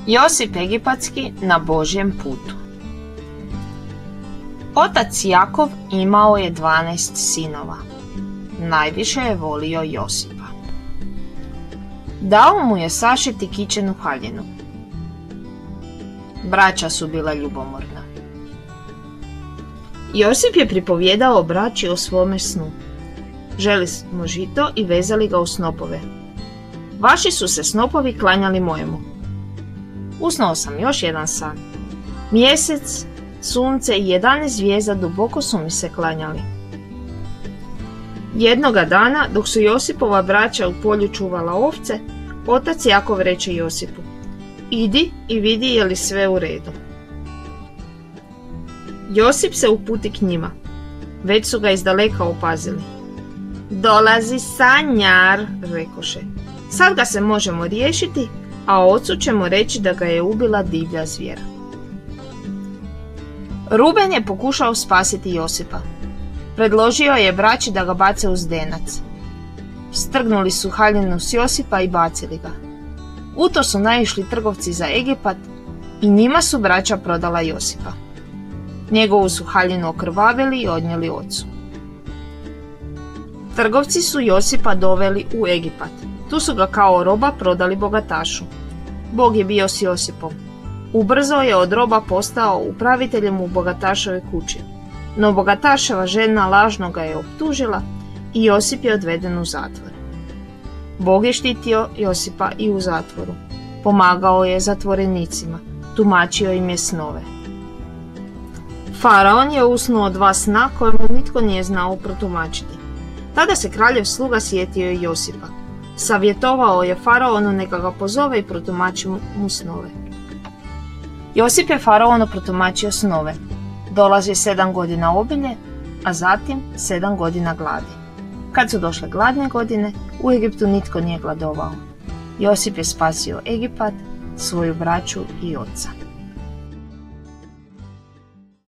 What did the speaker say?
Josip Egipatski na Božjem putu. Otac Jakov imao je 12 sinova. Najviše je volio Josipa. Dao mu je sašiti kićenu haljinu. Braća su bila ljubomorna. Josip je pripovjedao braći o svome snu. Želi smo žito i vezali ga u snopove. Vaši su se snopovi klanjali mojemu. Usnuo sam još jedan san. Mjesec, sunce i 11 zvijezda duboko su mi se klanjali. Jednoga dana, dok su Josipova braća u polju čuvala ovce, otac Jakov reče Josipu: idi i vidi je li sve u redu. Josip se uputi k njima. Već su ga izdaleka opazili. Dolazi sanjar, rekoše. Sad ga se možemo riješiti, a ocu ćemo reći da ga je ubila divlja zvijera. Ruben je pokušao spasiti Josipa. Predložio je braći da ga bace u zdenac. Strgnuli su haljinu s Josipa i bacili ga. U to su naišli trgovci za Egipat i njima su braća prodala Josipa. Njegovu su haljinu okrvavili i odnijeli ocu. Trgovci su Josipa doveli u Egipat. Tu su ga kao roba prodali bogatašu. Bog je bio s Josipom. Ubrzo je od roba postao upraviteljem u bogatašove kući. No bogataševa žena lažno ga je optužila i Josip je odveden u zatvor. Bog je štitio Josipa i u zatvoru. Pomagao je zatvorenicima. Tumačio im je snove. Faraon je usnuo 2 sna koje mu nitko nije znao protumačiti. Tada se kraljev sluga sjetio Josipa. Savjetovao je faraonu neka ga pozove i protumači mu snove. Josip je faraonu protumačio snove. Dolazi 7 godina obilje, a zatim 7 godina gladi. Kad su došle gladne godine, u Egiptu nitko nije gladovao. Josip je spasio Egipat, svoju braću i oca.